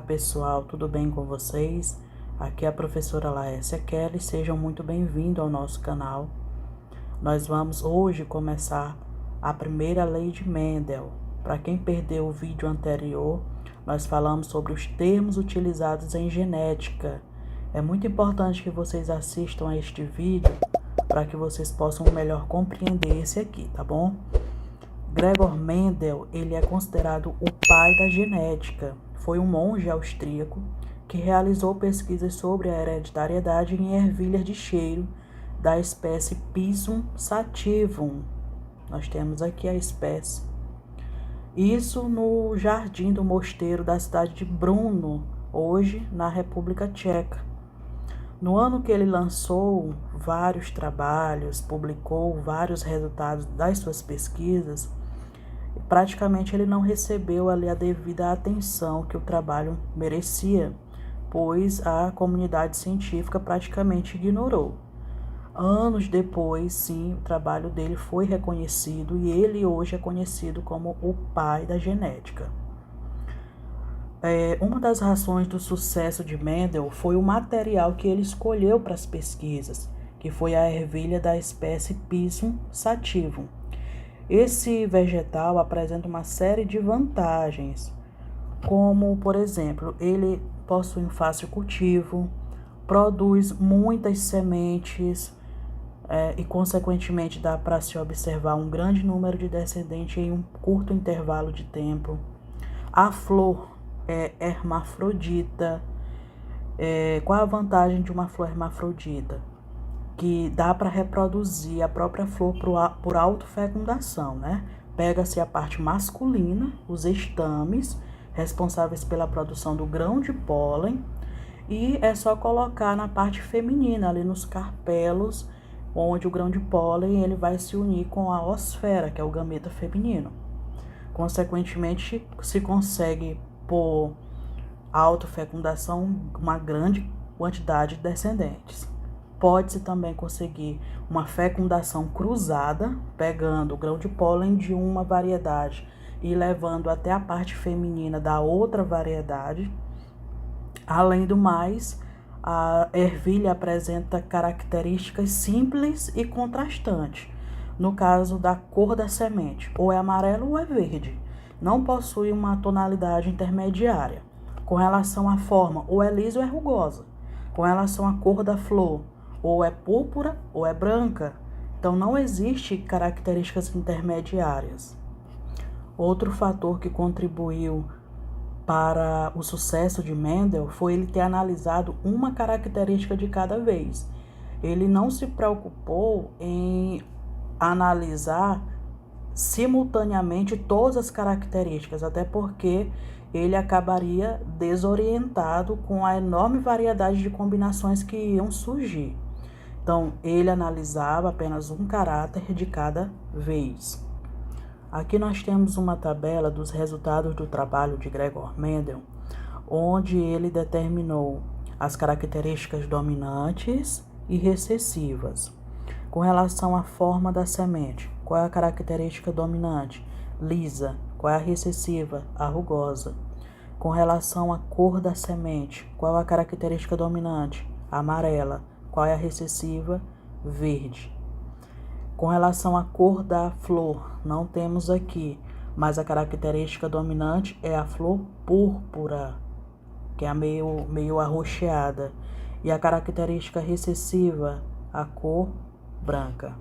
pessoal, tudo bem com vocês? Aqui é a professora Laércia Kelly, sejam muito bem-vindos ao nosso canal. Nós vamos hoje começar a primeira lei de Mendel. Para quem perdeu o vídeo anterior, nós falamos sobre os termos utilizados em genética. É muito importante que vocês assistam a este vídeo para que vocês possam melhor compreender esse aqui, tá bom? Gregor Mendel, ele é considerado o pai da genética. Foi um monge austríaco que realizou pesquisas sobre a hereditariedade em ervilhas de cheiro da espécie Pisum sativum. Nós temos aqui a espécie. Isso no jardim do mosteiro da cidade de Brno, hoje na República Tcheca. No ano que ele lançou vários trabalhos, publicou vários resultados das suas pesquisas, praticamente ele não recebeu ali a devida atenção que o trabalho merecia, pois a comunidade científica praticamente ignorou. Anos depois, sim, o trabalho dele foi reconhecido e ele hoje é conhecido como o pai da genética. Uma das razões do sucesso de Mendel foi o material que ele escolheu para as pesquisas, que foi a ervilha da espécie Pisum sativum. Esse vegetal apresenta uma série de vantagens, como, por exemplo, ele possui um fácil cultivo, produz muitas sementes e, consequentemente, dá para se observar um grande número de descendentes em um curto intervalo de tempo. A flor é hermafrodita. Qual a vantagem de uma flor hermafrodita? Que dá para reproduzir a própria flor por autofecundação, né? Pega-se a parte masculina, os estames, responsáveis pela produção do grão de pólen, e é só colocar na parte feminina, ali nos carpelos, onde o grão de pólen ele vai se unir com a osfera, que é o gameta feminino. Consequentemente, se consegue, por autofecundação, uma grande quantidade de descendentes. Pode-se também conseguir uma fecundação cruzada, pegando o grão de pólen de uma variedade e levando até a parte feminina da outra variedade. Além do mais, a ervilha apresenta características simples e contrastantes. No caso da cor da semente, ou é amarelo ou é verde. Não possui uma tonalidade intermediária. Com relação à forma, ou é lisa ou é rugosa. Com relação à cor da flor, ou é púrpura ou é branca. Então, não existe características intermediárias. Outro fator que contribuiu para o sucesso de Mendel foi ele ter analisado uma característica de cada vez. Ele não se preocupou em analisar simultaneamente todas as características, até porque ele acabaria desorientado com a enorme variedade de combinações que iam surgir. Então, ele analisava apenas um caráter de cada vez. Aqui nós temos uma tabela dos resultados do trabalho de Gregor Mendel, onde ele determinou as características dominantes e recessivas. Com relação à forma da semente, qual é a característica dominante? Lisa. Qual é a recessiva? A rugosa. Com relação à cor da semente, qual é a característica dominante? Amarela. Qual é a recessiva? Verde. Com relação à cor da flor, não temos aqui, mas a característica dominante é a flor púrpura, que é meio arroxeada. E a característica recessiva, a cor branca.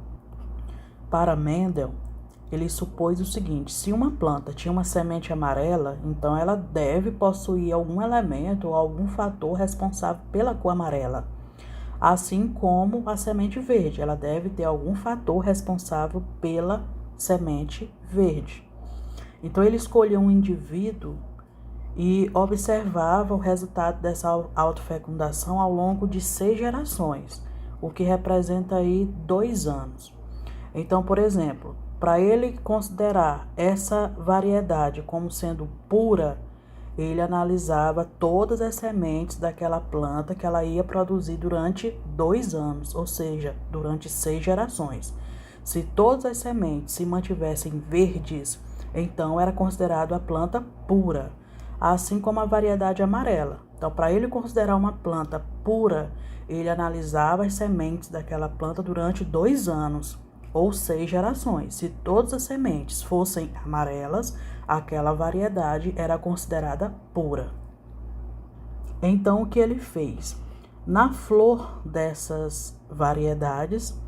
Para Mendel, ele supôs o seguinte: se uma planta tinha uma semente amarela, então ela deve possuir algum elemento ou algum fator responsável pela cor amarela. Assim como a semente verde, ela deve ter algum fator responsável pela semente verde. Então, ele escolheu um indivíduo e observava o resultado dessa autofecundação ao longo de 6 gerações, o que representa aí 2 anos. Então, por exemplo, para ele considerar essa variedade como sendo pura, ele analisava todas as sementes daquela planta que ela ia produzir durante 2 anos, ou seja, durante 6 gerações. Se todas as sementes se mantivessem verdes, então era considerado a planta pura. assim como a variedade amarela. Então, para ele considerar uma planta pura, ele analisava as sementes daquela planta durante 2 anos, ou 6 gerações. Se todas as sementes fossem amarelas, aquela variedade era considerada pura. Então, o que ele fez? Na flor dessas variedades,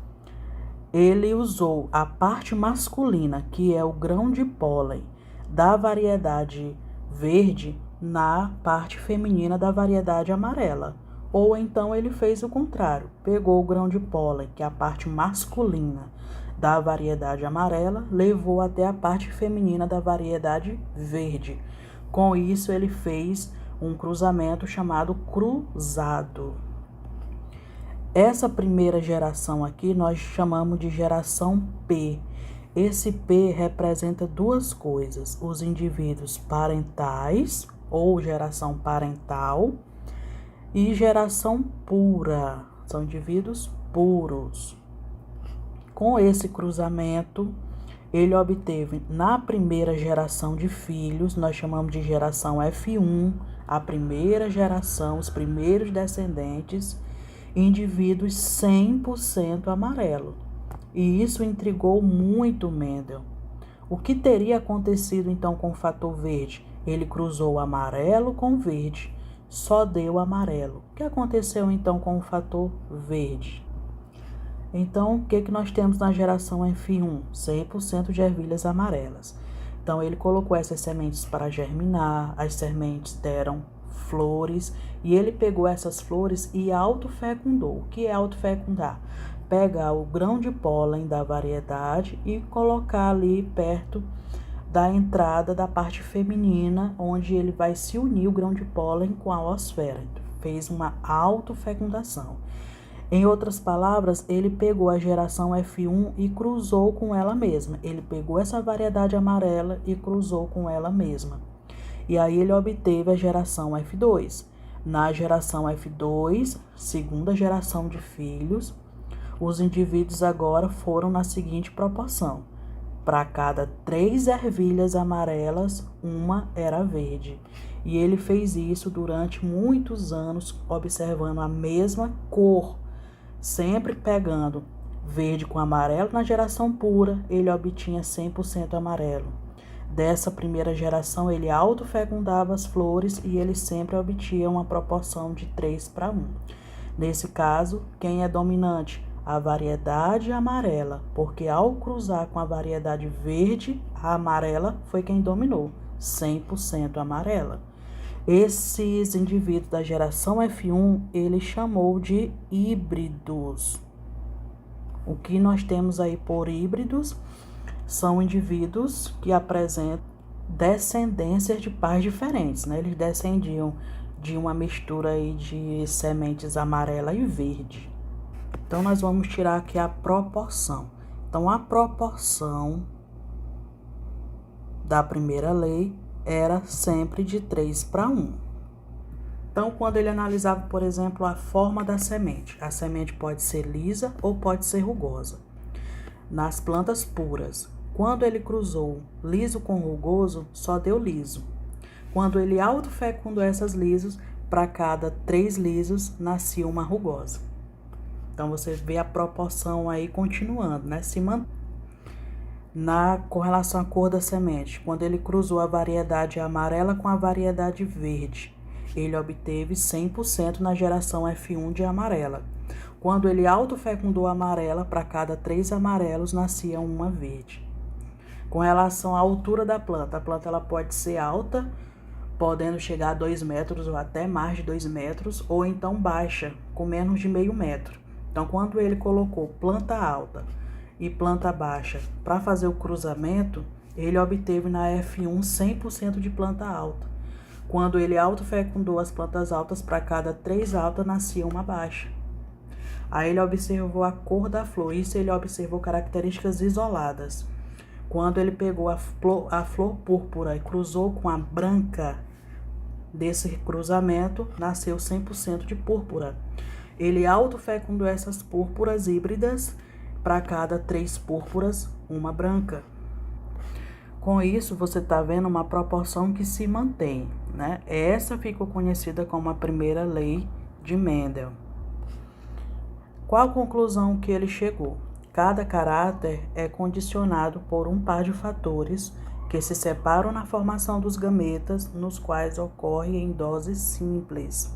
ele usou a parte masculina, que é o grão de pólen da variedade verde, na parte feminina da variedade amarela. Ou então ele fez o contrário, pegou o grão de pólen, que é a parte masculina da variedade amarela, levou até a parte feminina da variedade verde. Com isso, ele fez um cruzamento chamado cruzado. Essa primeira geração aqui nós chamamos de geração P. Esse P representa 2 coisas: os indivíduos parentais, ou geração parental, e geração pura, são indivíduos puros. Com esse cruzamento, ele obteve na primeira geração de filhos, nós chamamos de geração F1, a primeira geração, os primeiros descendentes, indivíduos 100% amarelo. E isso intrigou muito Mendel. O que teria acontecido então com o fator verde? Ele cruzou o amarelo com verde, só deu amarelo. O que aconteceu então com o fator verde? Então, o que nós temos na geração F1? 100% de ervilhas amarelas. Então, ele colocou essas sementes para germinar, as sementes deram flores, e ele pegou essas flores e autofecundou. O que é autofecundar? Pegar o grão de pólen da variedade e colocar ali perto da entrada da parte feminina, onde ele vai se unir o grão de pólen com a oosfera. Fez uma autofecundação. Em outras palavras, ele pegou a geração F1 e cruzou com ela mesma. Ele pegou essa variedade amarela e cruzou com ela mesma. E aí ele obteve a geração F2. Na geração F2, segunda geração de filhos, os indivíduos agora foram na seguinte proporção: para cada 3 ervilhas amarelas, uma era verde. E ele fez isso durante muitos anos, observando a mesma cor, sempre pegando verde com amarelo. Na geração pura, ele obtinha 100% amarelo. Dessa primeira geração, ele autofecundava as flores e ele sempre obtinha uma proporção de 3:1. Nesse caso, quem é dominante? A variedade amarela, porque ao cruzar com a variedade verde, a amarela foi quem dominou, 100% amarela. Esses indivíduos da geração F1, ele chamou de híbridos. O que nós temos aí por híbridos são indivíduos que apresentam descendências de pais diferentes, né? Eles descendiam de uma mistura aí de sementes amarela e verde. Então, nós vamos tirar aqui a proporção. Então, a proporção da primeira lei era sempre de 3:1. Então, quando ele analisava, por exemplo, a forma da semente, a semente pode ser lisa ou pode ser rugosa. Nas plantas puras, quando ele cruzou liso com rugoso, só deu liso. Quando ele autofecundou essas lisos, para cada 3 lisos, nascia uma rugosa. Então, você vê a proporção aí continuando, né? Com relação à cor da semente, quando ele cruzou a variedade amarela com a variedade verde, ele obteve 100% na geração F1 de amarela. Quando ele autofecundou a amarela, para cada 3 amarelos, nascia uma verde. Com relação à altura da planta, a planta ela pode ser alta, podendo chegar a 2 metros ou até mais de 2 metros, ou então baixa, com menos de meio metro. Então, quando ele colocou planta alta e planta baixa para fazer o cruzamento, ele obteve na F1 100% de planta alta. Quando ele autofecundou as plantas altas, para cada 3 altas nascia uma baixa. Aí ele observou a cor da flor, isso ele observou características isoladas. Quando ele pegou a flor púrpura e cruzou com a branca, desse cruzamento nasceu 100% de púrpura. Ele autofecundou essas púrpuras híbridas, para cada 3 púrpuras, uma branca. Com isso, você está vendo uma proporção que se mantém, né? Essa ficou conhecida como a primeira lei de Mendel. Qual a conclusão que ele chegou? Cada caráter é condicionado por um par de fatores que se separam na formação dos gametas, nos quais ocorre em doses simples.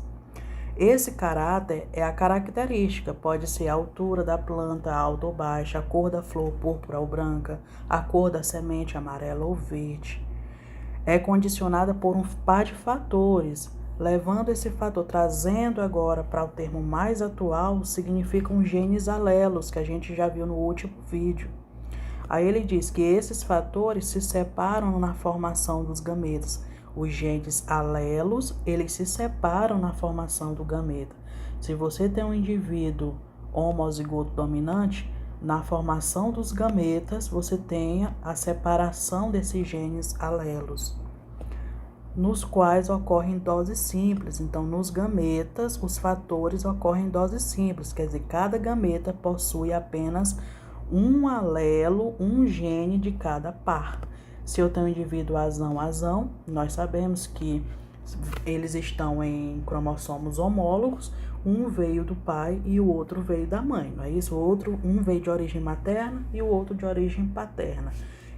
Esse caráter é a característica, pode ser a altura da planta, alta ou baixa, a cor da flor, púrpura ou branca, a cor da semente, amarela ou verde. É condicionada por um par de fatores, levando esse fator, trazendo agora para o termo mais atual, significam genes alelos, que a gente já viu no último vídeo. Aí ele diz que esses fatores se separam na formação dos gametas. Os genes alelos, eles se separam na formação do gameta. Se você tem um indivíduo homozigoto dominante, na formação dos gametas, você tem a separação desses genes alelos, nos quais ocorrem doses simples. Então, nos gametas, os fatores ocorrem em doses simples, quer dizer, cada gameta possui apenas um alelo, um gene de cada par. Se eu tenho um indivíduo azão, nós sabemos que eles estão em cromossomos homólogos, um veio do pai e o outro veio da mãe, não é isso? Um veio de origem materna e o outro de origem paterna.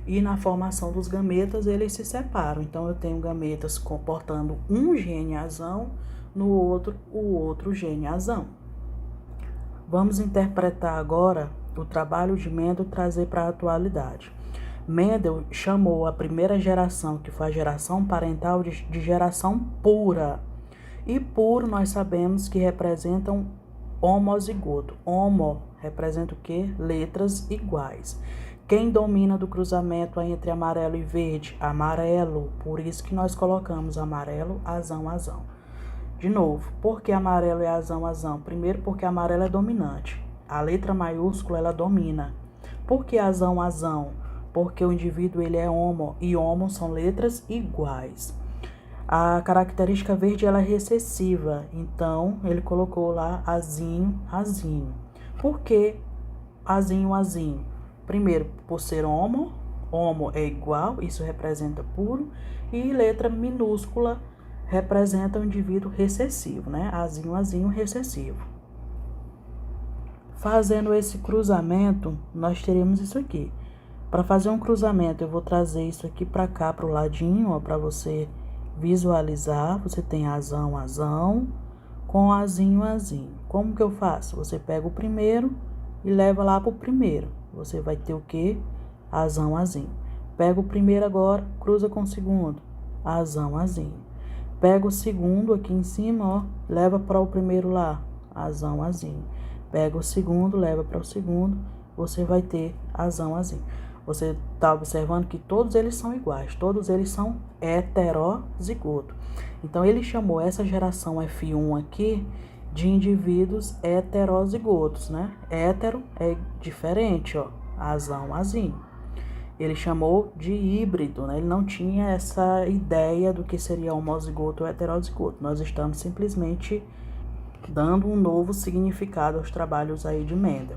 E na formação dos gametas, eles se separam. Então, eu tenho gametas comportando um gene azão, no outro, o outro gene azão. Vamos interpretar agora o trabalho de Mendel, trazer para a atualidade. Mendel chamou a primeira geração, que foi a geração parental, de geração pura. E puro nós sabemos que representam homozigoto. Homo representa o quê? Letras iguais. Quem domina do cruzamento entre amarelo e verde? Amarelo. Por isso que nós colocamos amarelo, azão, azão. De novo, por que amarelo é azão, azão? Primeiro, porque amarelo é dominante. A letra maiúscula, ela domina. Por que azão, azão? Porque o indivíduo ele é homo, e homo são letras iguais. A característica verde ela é recessiva, então ele colocou lá azinho, azinho. Por que azinho, azinho? Primeiro, por ser homo, homo é igual, isso representa puro, e letra minúscula representa o indivíduo recessivo, né? Azinho, azinho, recessivo. Fazendo esse cruzamento, nós teremos isso aqui. Para fazer um cruzamento, eu vou trazer isso aqui para cá, para o ladinho, ó, para você visualizar. Você tem azão, azão, com azinho, azinho. Como que eu faço? Você pega o primeiro e leva lá para o primeiro. Você vai ter o quê? Azão, azinho. Pega o primeiro agora, cruza com o segundo. Azão, azinho. Pega o segundo aqui em cima, ó, leva para o primeiro lá. Azão, azinho. Pega o segundo, leva para o segundo. Você vai ter azão, azinho. Você está observando que todos eles são iguais, todos eles são heterozigoto. Então, ele chamou essa geração F1 aqui de indivíduos heterozigotos, né? Hétero é diferente, ó, azão, azinho. Ele chamou de híbrido, né? Ele não tinha essa ideia do que seria homozigoto ou heterozigoto. Nós estamos simplesmente dando um novo significado aos trabalhos aí de Mendel.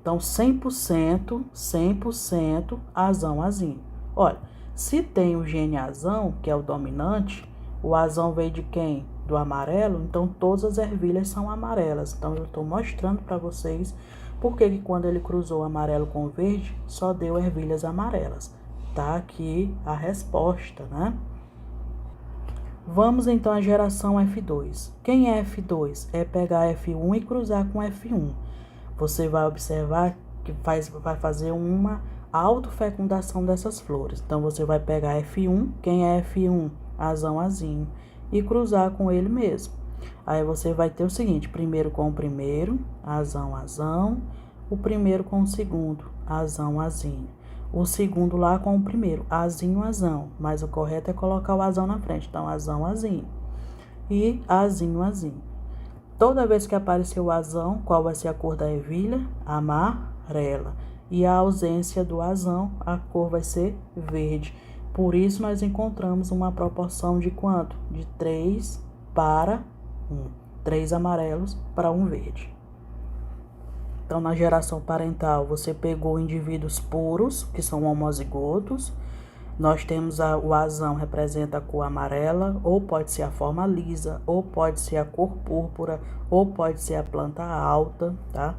Então, 100% azão, azinho. Olha, se tem o gene azão, que é o dominante, o azão veio de quem? Do amarelo, então todas as ervilhas são amarelas. Então, eu estou mostrando para vocês por que quando ele cruzou amarelo com verde, só deu ervilhas amarelas. Tá aqui a resposta, né? Vamos então à geração F2. Quem é F2? É pegar F1 e cruzar com F1. Você vai observar que vai fazer uma autofecundação dessas flores. Então, você vai pegar F1, quem é F1? Azão, azinho, e cruzar com ele mesmo. Aí, você vai ter o seguinte, primeiro com o primeiro, azão, azão, o primeiro com o segundo, azão, azinho. O segundo lá com o primeiro, azinho, azão, mas o correto é colocar o azão na frente. Então, azão, azinho, e azinho, azinho. Toda vez que aparecer o azão, qual vai ser a cor da ervilha? Amarela. E a ausência do azão, a cor vai ser verde. Por isso, nós encontramos uma proporção de quanto? De 3 para 1. 3 amarelos para 1 verde. Então, na geração parental, você pegou indivíduos puros, que são homozigotos. Nós temos o azão, representa a cor amarela, ou pode ser a forma lisa, ou pode ser a cor púrpura, ou pode ser a planta alta, tá?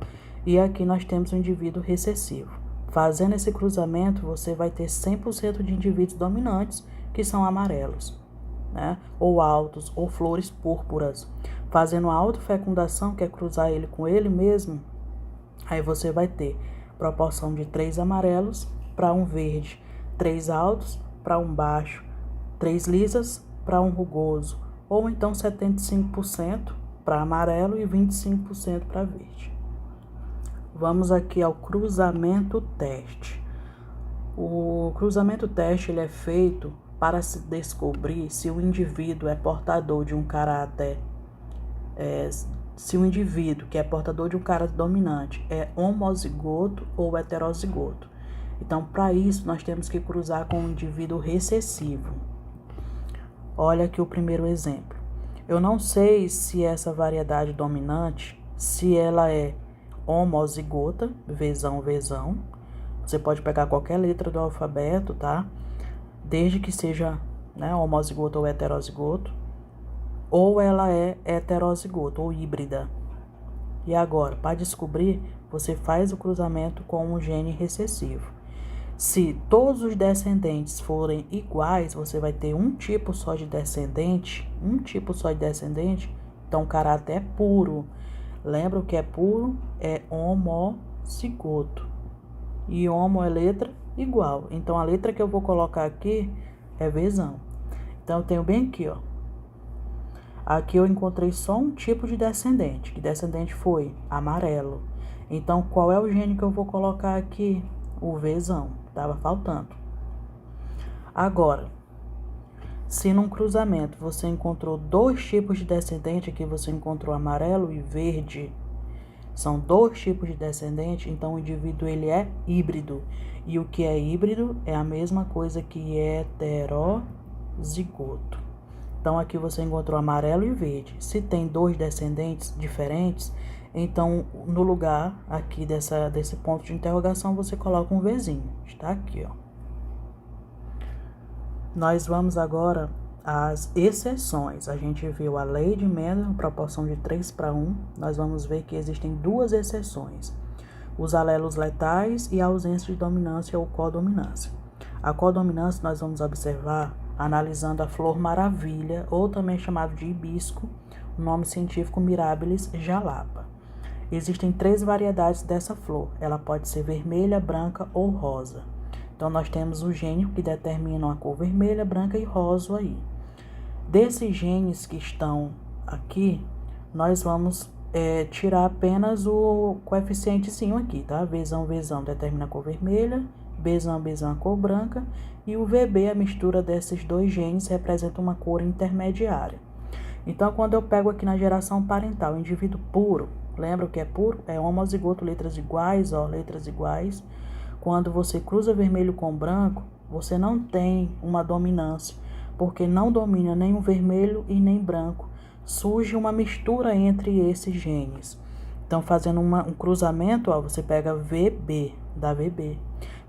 E aqui nós temos o indivíduo recessivo. Fazendo esse cruzamento, você vai ter 100% de indivíduos dominantes, que são amarelos, né? Ou altos, ou flores púrpuras. Fazendo a autofecundação, que é cruzar ele com ele mesmo, aí você vai ter proporção de 3 amarelos para 1 verde, 3 altos para 1 baixo, 3 lisas para 1 rugoso, ou então 75% para amarelo e 25% para verde. Vamos aqui ao cruzamento teste. O cruzamento teste ele é feito para se descobrir se o indivíduo é portador de um caráter, se o indivíduo que é portador de um caráter dominante é homozigoto ou heterozigoto. Então, para isso, nós temos que cruzar com um indivíduo recessivo. Olha aqui o primeiro exemplo. Eu não sei se essa variedade dominante, se ela é homozigota, Vzão, Vzão. Você pode pegar qualquer letra do alfabeto, tá? Desde que seja, né, homozigoto ou heterozigoto. Ou ela é heterozigoto ou híbrida. E agora, para descobrir, você faz o cruzamento com um gene recessivo. Se todos os descendentes forem iguais, você vai ter um tipo só de descendente, então o caráter é puro. Lembra o que é puro? É homozigoto. E homo é letra igual. Então a letra que eu vou colocar aqui é Vzão. Então eu tenho bem aqui, ó. Aqui eu encontrei só um tipo de descendente. Que descendente foi? Amarelo. Então qual é o gene que eu vou colocar aqui? O Vzão. Tava faltando. Agora, se num cruzamento você encontrou 2 tipos de descendente, aqui você encontrou amarelo e verde, são 2 tipos de descendente, então o indivíduo ele é híbrido. E o que é híbrido é a mesma coisa que heterozigoto. Então aqui você encontrou amarelo e verde. Se tem 2 descendentes diferentes, então no lugar aqui desse ponto de interrogação você coloca um Vzinho. Está aqui, ó. Nós vamos agora às exceções. A gente viu a lei de Mendel, proporção de 3 para 1. Nós vamos ver que existem 2 exceções. Os alelos letais e a ausência de dominância ou codominância. A codominância nós vamos observar analisando a flor maravilha, ou também chamado de hibisco, o nome científico Mirabilis jalapa. Existem 3 variedades dessa flor. Ela pode ser vermelha, branca ou rosa. Então, nós temos os genes que determinam a cor vermelha, branca e rosa aí. Desses genes que estão aqui, nós vamos tirar apenas o coeficientezinho aqui, tá? Vzão, Vzão determina a cor vermelha, Bzão, Bzão a cor branca, e o VB, a mistura desses 2 genes, representa uma cor intermediária. Então, quando eu pego aqui na geração parental, indivíduo puro, lembra o que é puro? É homozigoto, letras iguais, ó, letras iguais. Quando você cruza vermelho com branco, você não tem uma dominância, porque não domina nem o vermelho e nem branco. Surge uma mistura entre esses genes. Então, fazendo um cruzamento, ó, você pega VB, dá VB.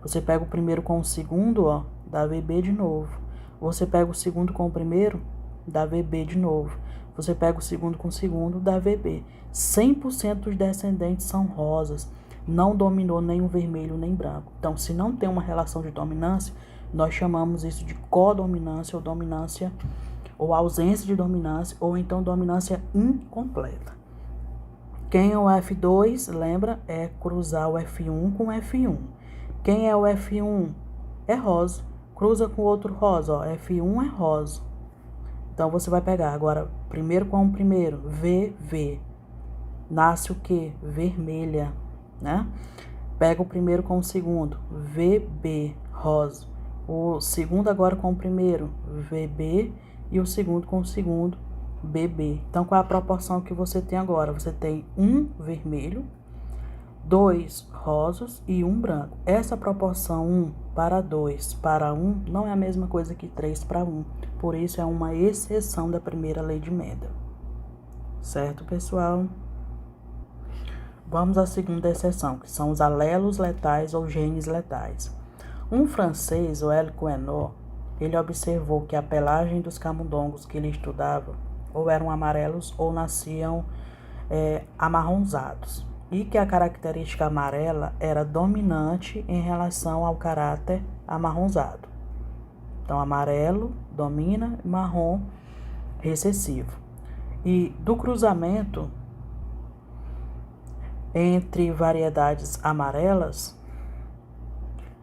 Você pega o primeiro com o segundo, ó, dá VB de novo. Você pega o segundo com o primeiro, dá VB de novo. Você pega o segundo com o segundo, dá VB. 100% dos descendentes são rosas. Não dominou nem o vermelho nem branco. Então, se não tem uma relação de dominância, nós chamamos isso de codominância ou dominância, ou ausência de dominância, ou então dominância incompleta. Quem é o F2, lembra, é cruzar o F1 com o F1. Quem é o F1? É rosa. Cruza com outro rosa, ó. F1 é rosa. Então, você vai pegar agora, primeiro com o primeiro, VV. Nasce o quê? Vermelha, né? Pega o primeiro com o segundo, VB, rosa. O segundo agora com o primeiro, VB, e o segundo com o segundo, BB. Então, qual é a proporção que você tem agora? Você tem 1 vermelho, 2 rosas e 1 branco. Essa proporção 1 para 2 para 1 não é a mesma coisa que 3 para 1. Por isso, é uma exceção da primeira lei de Mendel. Certo, pessoal? Vamos à segunda exceção, que são os alelos letais ou genes letais. Um francês, o L. Queneau, ele observou que a pelagem dos camundongos que ele estudava ou eram amarelos ou nasciam amarronzados, e que a característica amarela era dominante em relação ao caráter amarronzado. Então, amarelo domina, marrom recessivo. E do cruzamento entre variedades amarelas,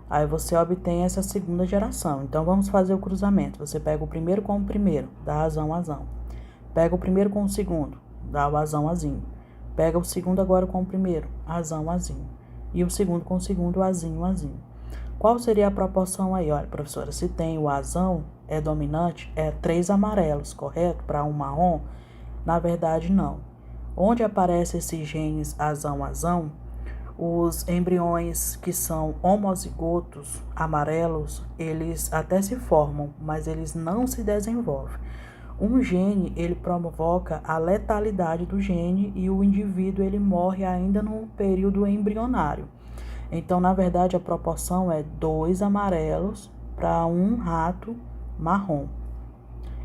aí você obtém essa segunda geração. Então, vamos fazer o cruzamento. Você pega o primeiro com o primeiro, dá azão, azão. Pega o primeiro com o segundo, dá o azão, azinho. Pega o segundo agora com o primeiro, azão, azinho. E o segundo com o segundo, azinho, azinho. Qual seria a proporção aí? Olha, professora, se tem o azão, é dominante, é 3 amarelos, correto? Para um marrom? Na verdade, não. Onde aparecem esses genes azão, azão, os embriões que são homozigotos, amarelos, eles até se formam, mas eles não se desenvolvem. Um gene, ele provoca a letalidade do gene e o indivíduo, ele morre ainda no período embrionário. Então, na verdade, a proporção é 2 amarelos para 1 rato marrom.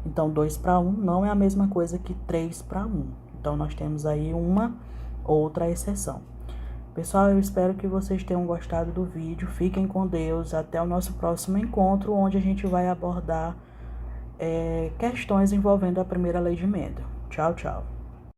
Então, 2 para 1 não é a mesma coisa que 3 para 1. Então, nós temos aí uma outra exceção. Pessoal, eu espero que vocês tenham gostado do vídeo. Fiquem com Deus. Até o nosso próximo encontro, onde a gente vai abordar questões envolvendo a primeira lei de Mendel. Tchau, tchau.